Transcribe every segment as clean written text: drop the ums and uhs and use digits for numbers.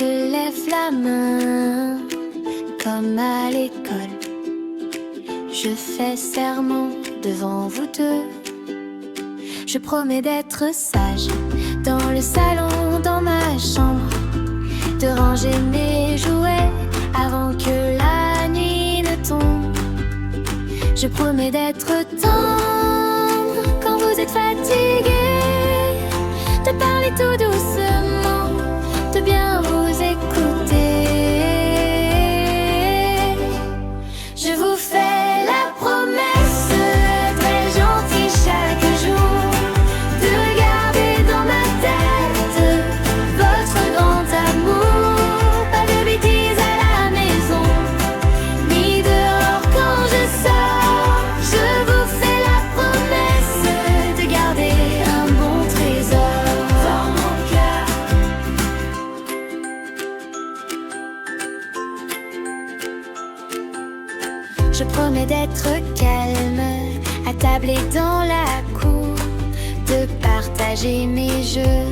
Je lève la main comme à l'école. Je fais serment devant vous deux. Je promets d'être sage dans le salon, dans ma chambre, de ranger mes jouets avant que la nuit ne tombe. Je promets d'être tendre quand vous êtes fatigué, de parler tout doucement, de bien vous écouter. Je vous fais la promesse d'être gentil chaque jour, de garder dans ma tête votre grand amour. Pas de bêtises à la maison, ni dehors quand je sors. Je vous fais la promesse de garder un bon trésor dans mon cœur. Je promets d'être calme à table et dans la cour, de partager mes jeux,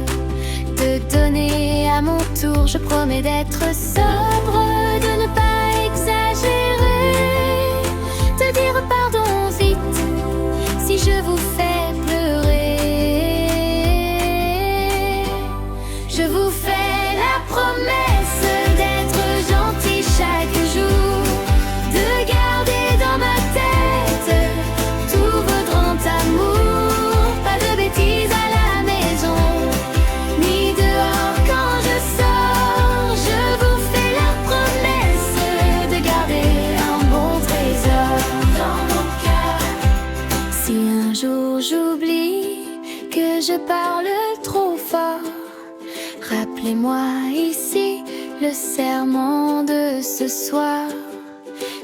de donner à mon tour. Je promets d'être sobre, de ne pas exagérer, de dire pardon vite si je vous fais pleurer. Je vous fais la promesse d'être gentil chaque jour, de garder dans ma tête tout votre grand amour. Pas de bêtises à la maison, ni dehors quand je sors. Je vous fais la promesse de garder un bon trésor dans mon cœur. Si un jour j'oublie que je parle trop fort, rappelez-moi ici le serment de ce soir.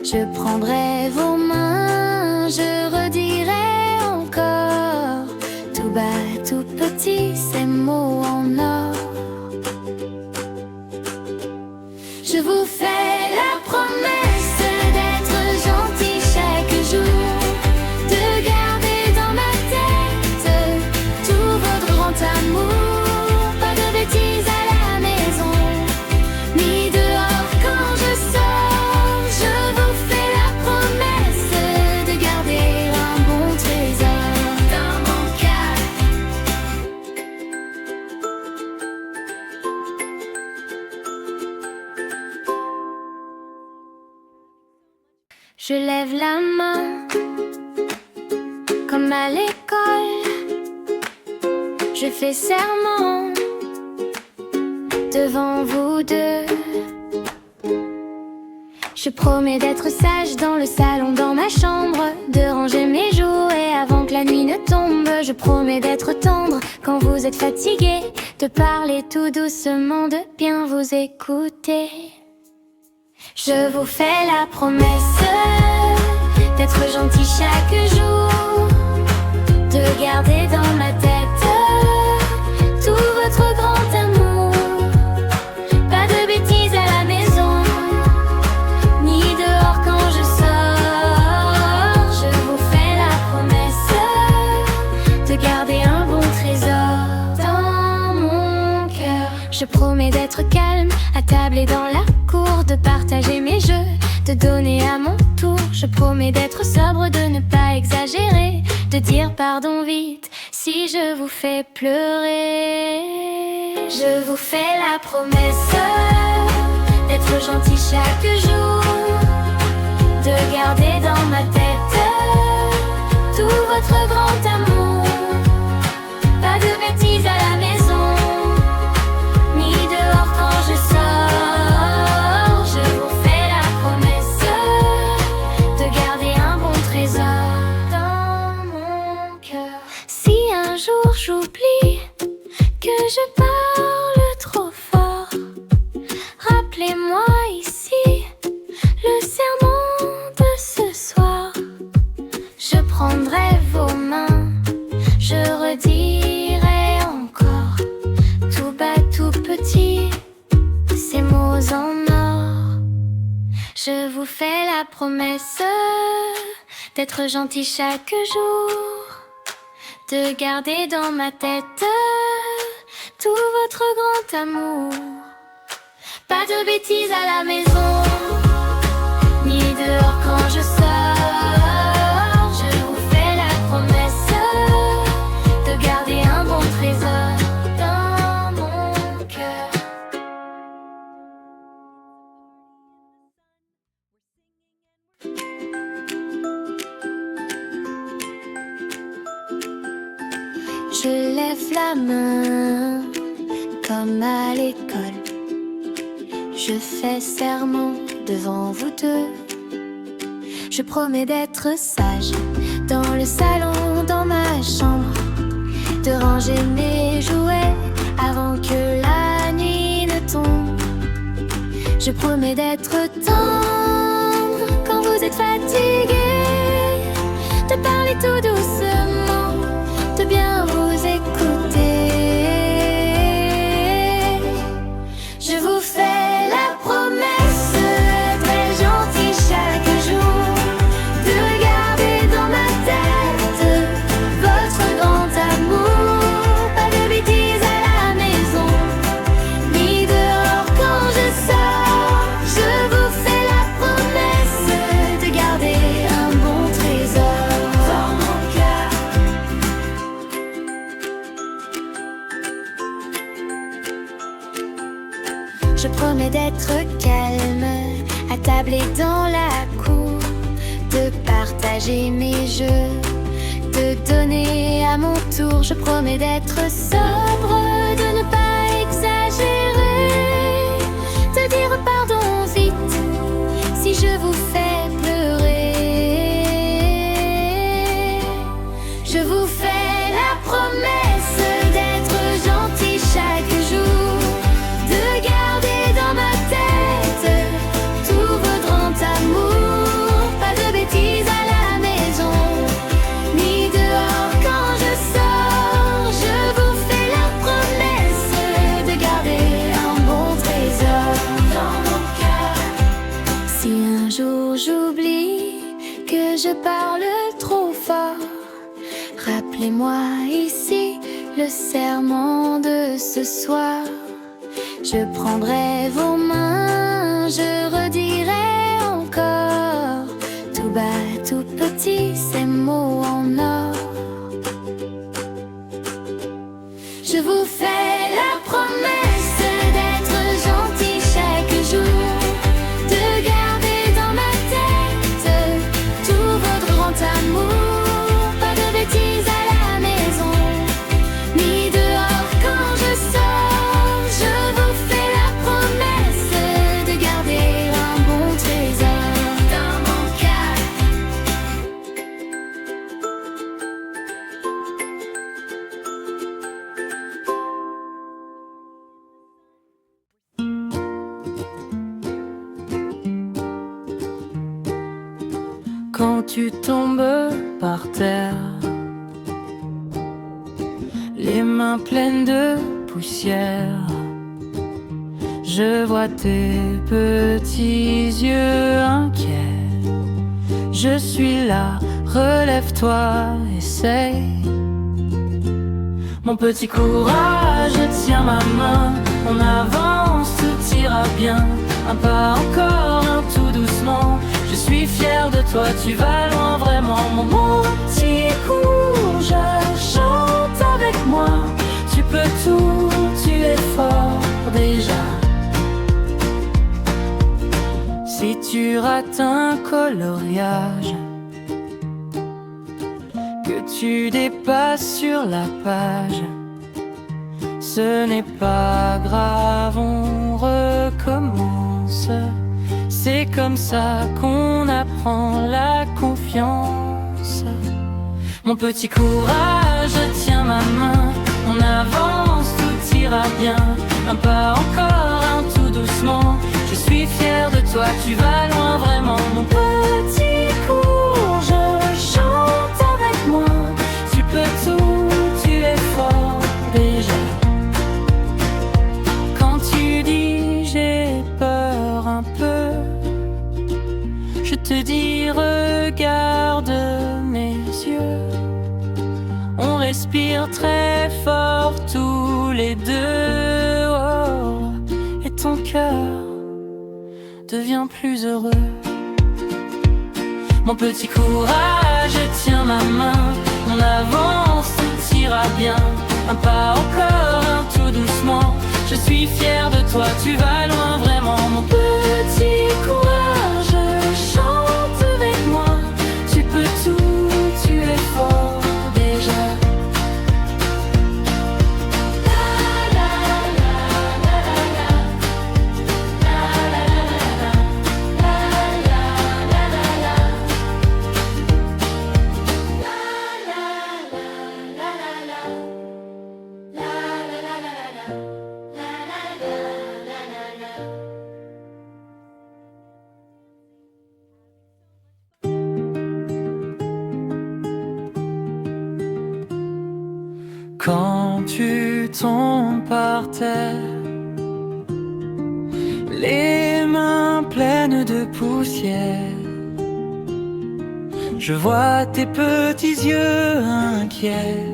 Je prendrai vos mains, je redirai encore, tout bas, tout petit, ces mots en or. Je vous fais la promesse d'être gentil chaque jour, de garder dans ma tête tout votre grand amour. Pas de bêtises à la maison, ni dehors quand je sors. Je vous fais la promesse de garder un bon trésor dans mon cœur. Je lève la main comme à l'école. Je fais serment devant vous deux. Je promets d'être sage dans le salon, dans ma chambre, de ranger mes jouets avant que la nuit ne tombe. Je promets d'être tendre quand vous êtes fatigué, de parler tout doucement, de bien vous écouter. Je vous fais la promesse d'être gentil chaque jour, de garder dans ma tête tout votre grand amour. Pas de bêtises à la maison, ni dehors quand je sors. Je vous fais la promesse de garder un bon trésor dans mon cœur. Je promets d'être calme à table et dans la cour, de partager mes jeux, de donner à mon tour. Je promets d'être sobre, de ne pas exagérer, de dire pardon vite si je vous fais pleurer. Je vous fais la promesse d'être gentil chaque jour, de garder dans ma tête tout votre grand amour. Pas de bêtises à la maison, ni dehors quand je sors. Je vous fais la promesse de garder un bon trésor dans mon cœur. Si un jour j'oublie que je parle trop fort, rappelez-moi ici le serment de ce soir. Je prendrai vos mains, je redirai encore, tout bas, tout petit, ces mots en or. Je vous fais la promesse d'être gentil chaque jour, de garder dans ma tête tout votre grand amour. Pas de bêtises à la maison, ni dehors quand je sors. Je vous fais la promesse de garder un bon trésor dans mon cœur. Je lève la main comme à l'école. Je fais serment devant vous deux. Je promets d'être sage dans le salon, dans ma chambre, de ranger mes jouets avant que la nuit ne tombe. Je promets d'être tendre quand vous êtes fatigué, de parler tout doucement, de bien vous écouter. Je vous fais la promesse très gentille chaque jour, de garder dans ma tête votre grand amour. Pas de bêtises à la maison, ni dehors quand je sors. Je vous fais la promesse de garder un bon trésor dans mon cœur. Je promets d'être calme à table et dans la cour, de partager mes jeux, de donner à mon tour. Je promets d'être sobre, de ne pas exagérer, de dire pardon vite si je vous fais pleurer. Je vous fais la promesse d'être gentil chaque jour, de garder dans ma tête tout votre grand amour. Pas de bêtises à la maison, ni dehors quand je sors. Je vous fais la promesse de garder un bon trésor dans mon cœur. Si un jour j'oublie que je parle trop fort, rappelez-moi ici le serment de ce soir. Je prendrai vos mains, je redirai encore, tout bas, tout petit, ces mots en or. Je vous fais la promesse d'être gentil chaque jour, de garder dans ma tête tout votre grand amour. Pas de bêtises à la maison, ni dehors quand je sors. Je vous fais la promesse de garder un bon trésor dans mon cœur. Quand tu tombes par terre, les mains pleines de poussière, je vois tes petits yeux inquiets. Je suis là, relève-toi, essaye. Mon petit courage, tiens ma main, on avance, tout ira bien. Un pas encore, un tout doucement. Je suis fier de toi, tu vas loin vraiment. Mon petit courage, chante avec moi. Tu peux tout, tu es fort déjà. Si tu rates un coloriage, que tu dépasses sur la page, ce n'est pas grave, on recommence. C'est comme ça qu'on apprend la confiance. Mon petit courage, tiens ma main, on avance, tout ira bien. Un pas encore, un tout doucement. Je suis fier de toi, tu vas loin vraiment. Mon petit courage, chante avec moi. Tu peux tout, tu es fort déjà. Quand tu dis j'ai peur un peu, je te dis regarde mes yeux. On respire très fort tous les deux, oh, et ton cœur devient plus heureux. Mon petit courage, tiens ma main, on avance, tout ira bien. Un pas encore, un tout doucement. Je suis fier de toi, tu vas loin vraiment. Mon petit courage, chante avec moi. Tu peux tout, tu es fort déjà. Quand tu tombes par terre, les mains pleines de poussière, je vois tes petits yeux inquiets.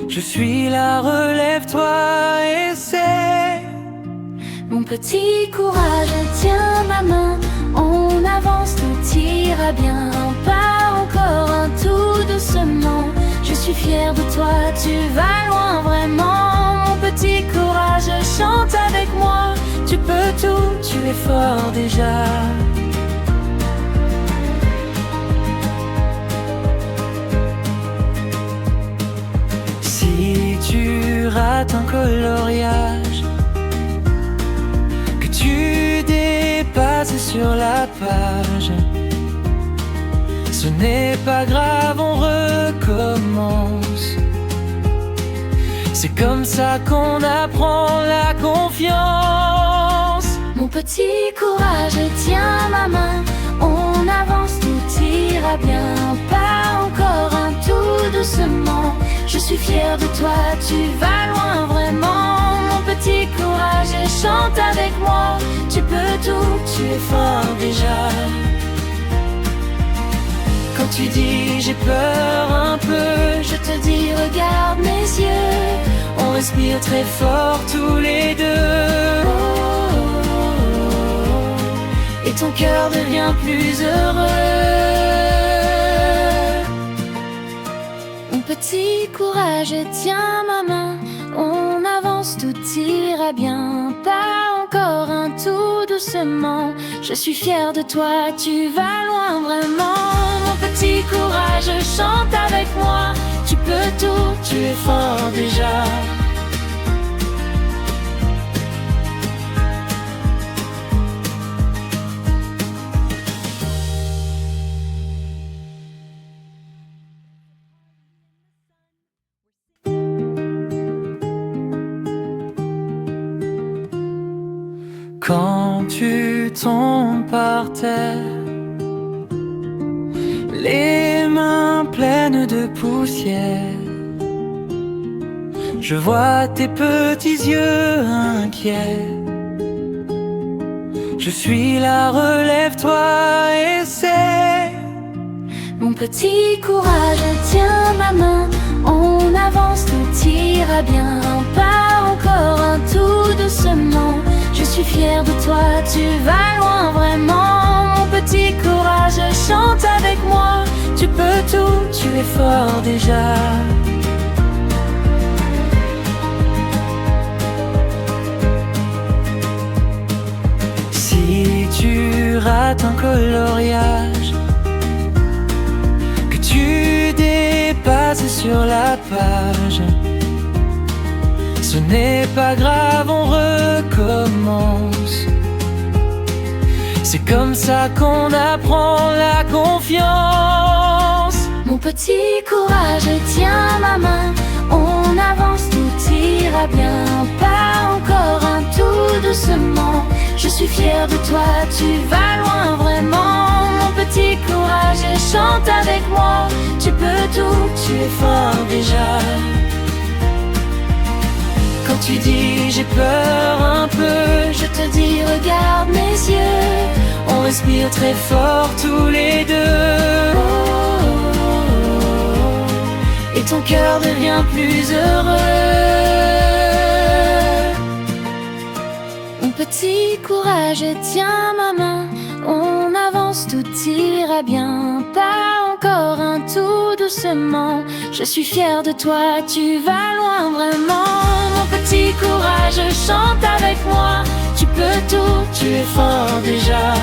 Je suis là, relève-toi, essaie. Mon petit courage, tiens ma main, on avance, tout ira bien. Un pas encore, un tout doucement. Je suis fier de toi, tu vas loin vraiment. Mon petit courage, chante avec moi. Tu peux tout, tu es fort déjà. Si tu rates un coloriage, que tu dépasses sur la page, ce n'est pas grave, on recommence. C'est comme ça qu'on apprend la confiance. Mon petit courage, tiens ma main, on avance, tout ira bien. Pas encore, un tout doucement. Je suis fier de toi, tu vas loin vraiment. Mon petit courage, chante avec moi. Tu peux tout, tu es fort déjà. Quand tu dis j'ai peur un peu, je te dis regarde mes yeux. On respire très fort tous les deux. Et ton cœur devient plus heureux. Mon petit courage, tiens ma main, on avance, tout ira bien. Pas encore, un tout doucement. Je suis fier de toi, tu vas loin vraiment. Mon petit courage, chante avec moi. Tu peux tout, tu es fort déjà. Quand tu tombes par terre, les mains pleines de poussière, je vois tes petits yeux inquiets. Je suis là, relève-toi, essaie. Mon petit courage, tiens ma main, on avance, tout ira bien. Pas encore, un tout doucement. Je suis fier de toi, tu vas loin vraiment. Mon petit courage, chante avec moi. Tu peux tout, tu es fort déjà. Si tu rates un coloriage, que tu dépasses sur la page, ce n'est pas grave, on recommence. C'est comme ça qu'on apprend la confiance. Mon petit courage, tiens ma main, on avance, tout ira bien. Pas encore, un tout doucement. Je suis fier de toi, tu vas loin vraiment. Mon petit courage, chante avec moi. Tu peux tout, tu es fort déjà. Quand tu dis j'ai peur un peu, je te dis regarde mes yeux. On respire très fort tous les deux. Et ton cœur devient plus heureux. petit courage, tiens ma main, on avance, tout ira bien. Pas encore un tout doucement, je suis fière de toi, tu vas loin vraiment. Mon petit courage, chante avec moi, tu peux tout, tu es fort déjà.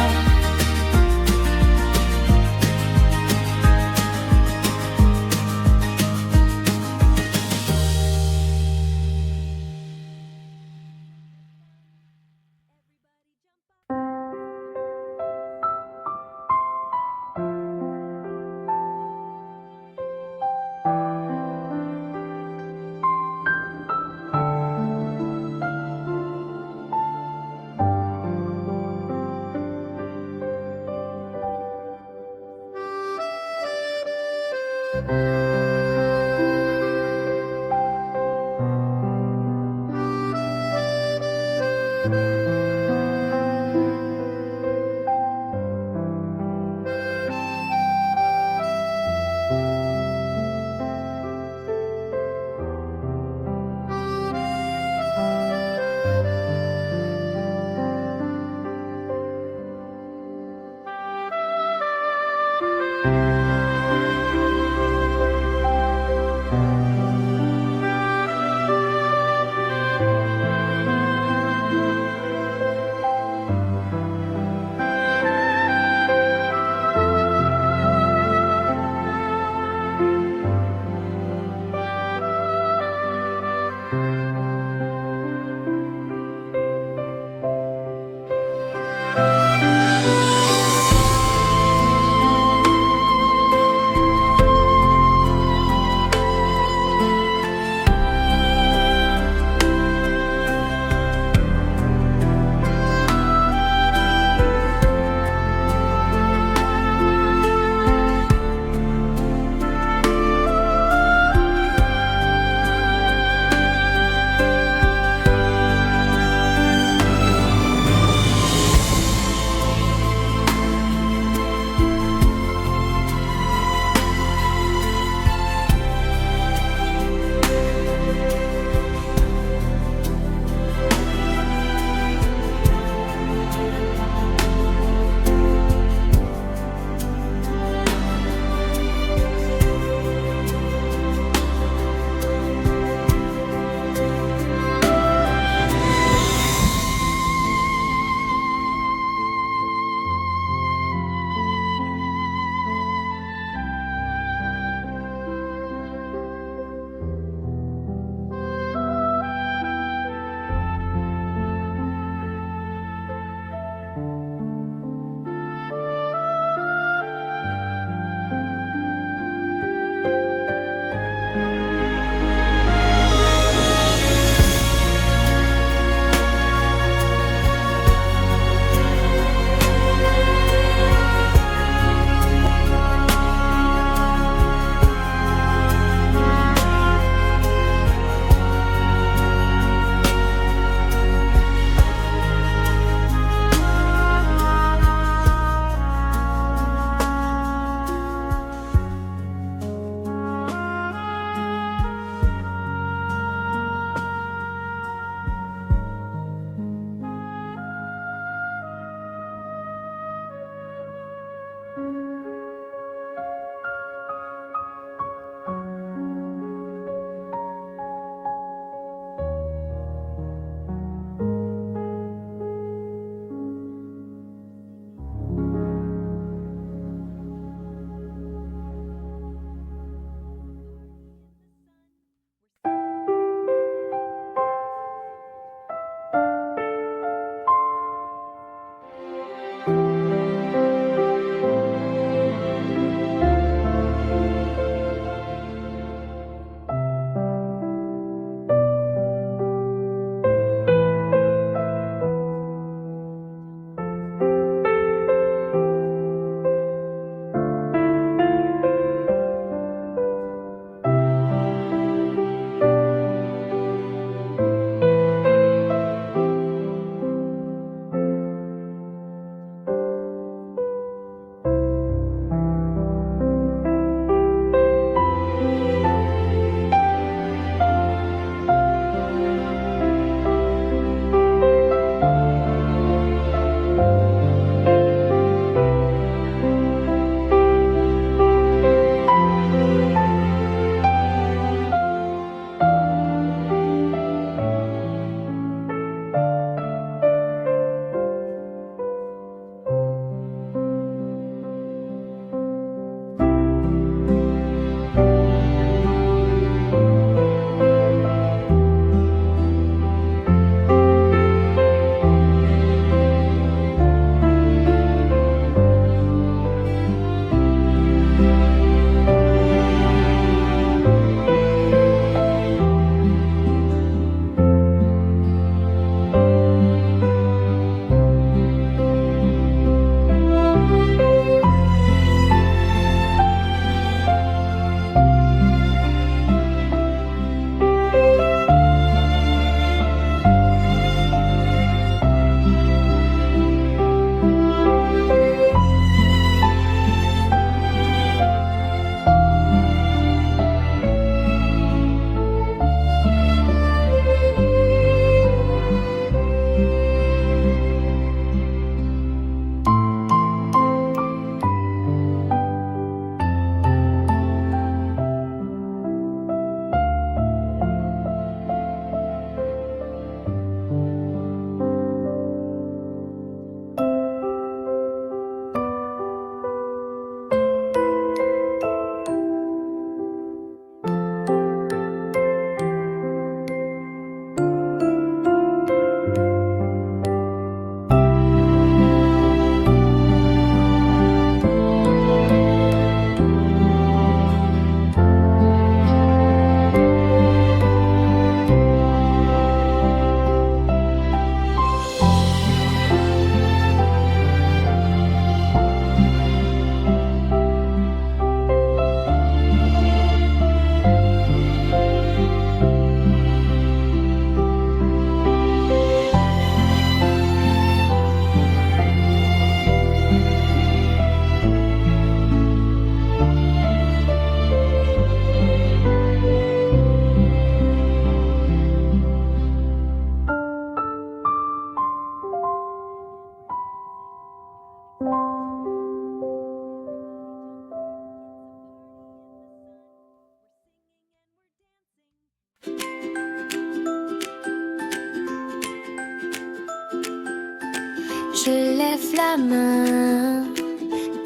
je lève la main,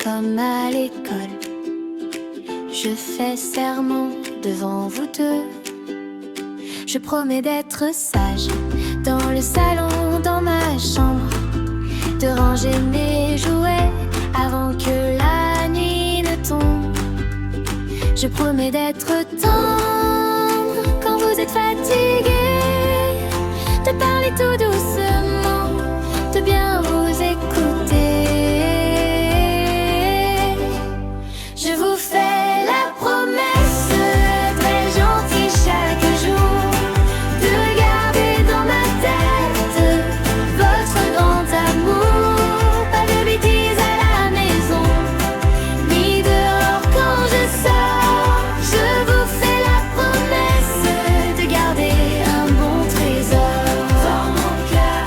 comme à l'école. Je fais serment devant vous deux. Je promets d'être sage dans le salon, dans ma chambre, de ranger mes jouets avant que la nuit ne tombe. Je promets d'être tendre quand vous êtes fatigué, de parler tout doucement, de bien vous écouter. Je vous fais la promesse, très gentille chaque jour, de garder dans ma tête votre grand amour. Pas de bêtises à la maison, ni dehors quand je sors. Je vous fais la promesse de garder un bon trésor dans mon cœur.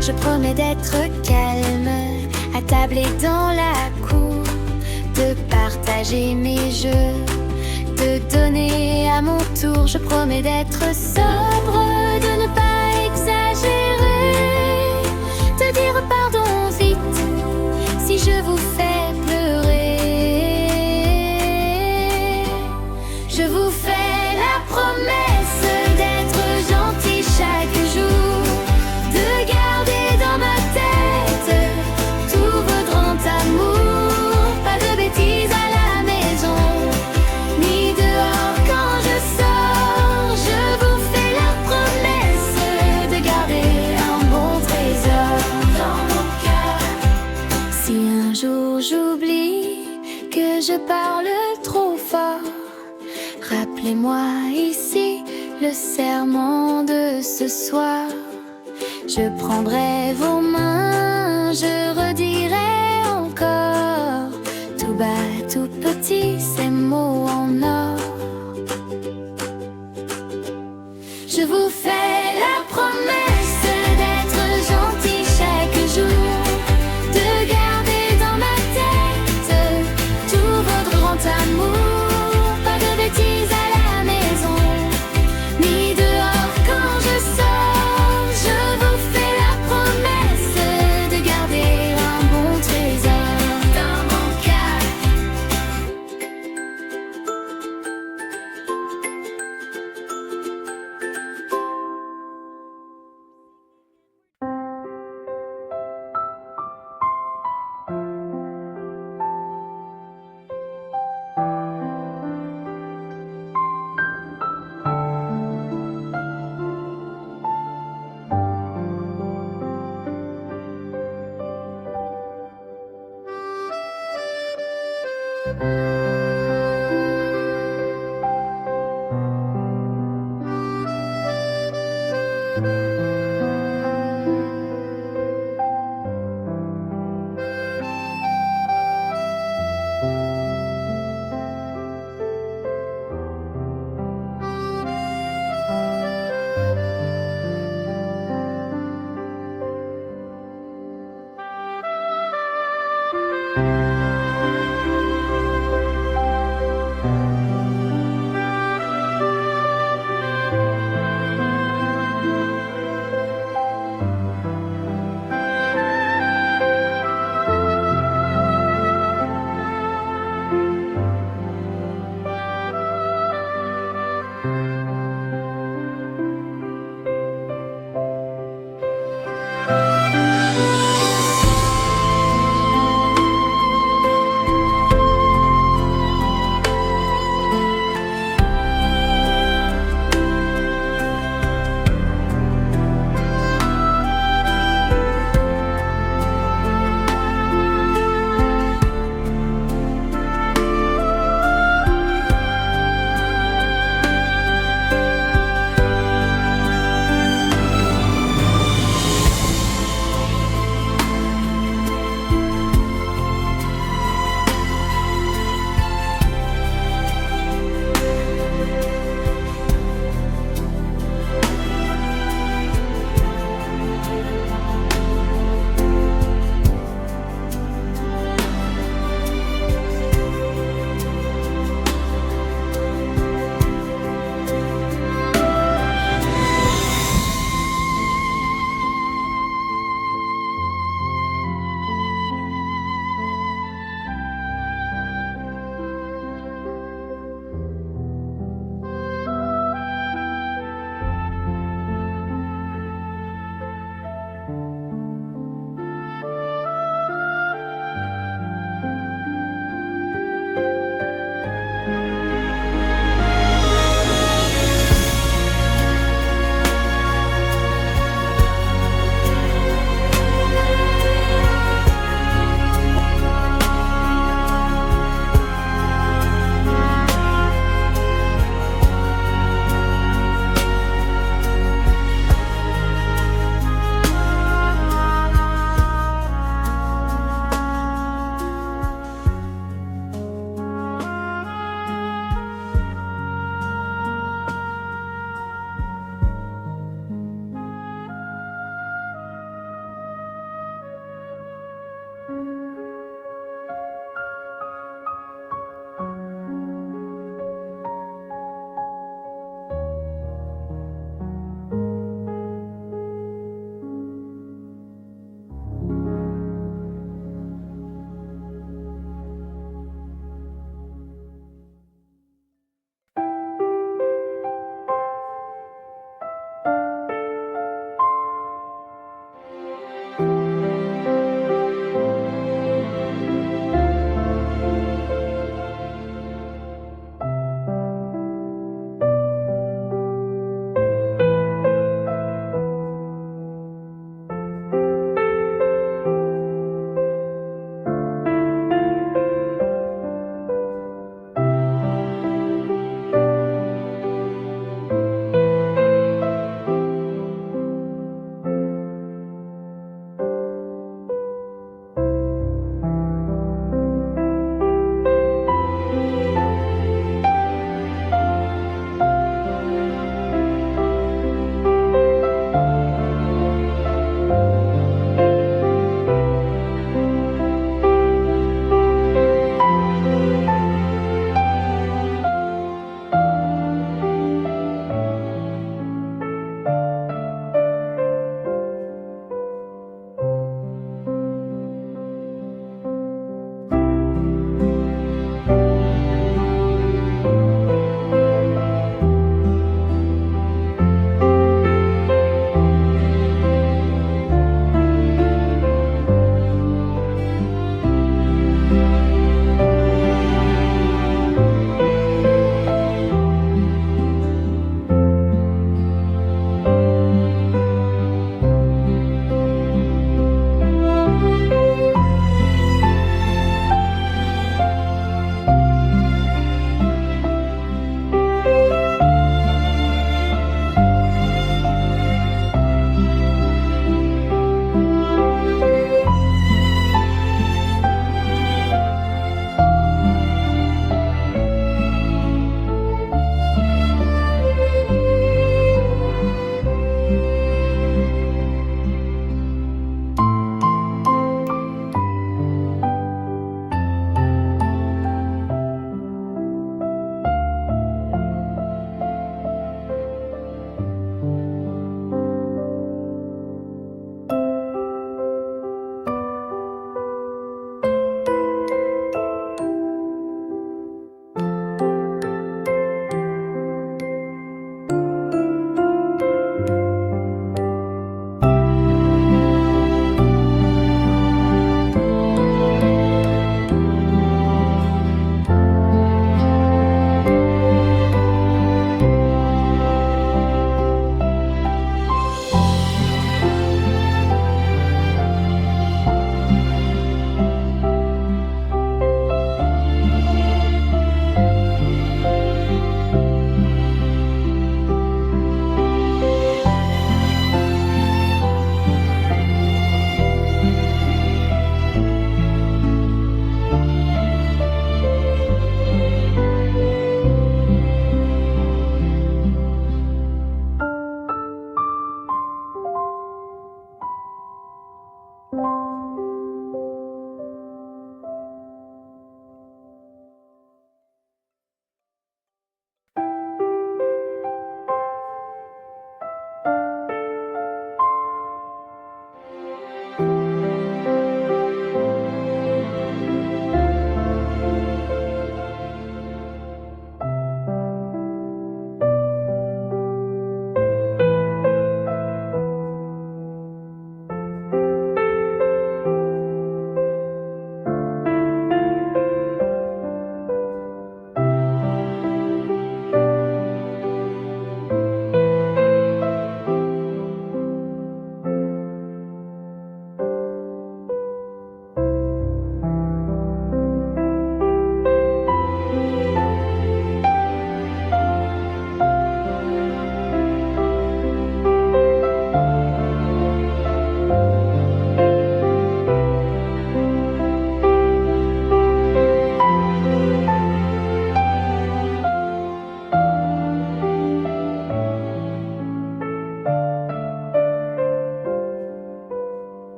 Je promets d'être calme, à table et dans la cour, de partager mes jeux, de donner à mon tour. Je promets d'être sobre, de ne pas exagérer, de dire pardon vite si je vous fais pleurer. Je vous fais la promesse d'être gentil chaque jour, de garder dans ma tête tout votre grand amour. Pas de bêtises à la maison, ni dehors quand je sors. Je vous fais la promesse de garder un bon trésor dans mon cœur. Si un jour j'oublie que je parle trop fort, rappelez-moi ici le serment de ce soir. Je prendrai vos mains, je redirai encore, tout bas, tout petit, ces mots en or. Je vous fais la promesse d'être gentil chaque jour, de garder dans ma tête tout votre grand amour. Pas de bêtises à la maison, ni dehors quand je sors. Je vous fais la promesse de garder un bon trésor dans mon cœur.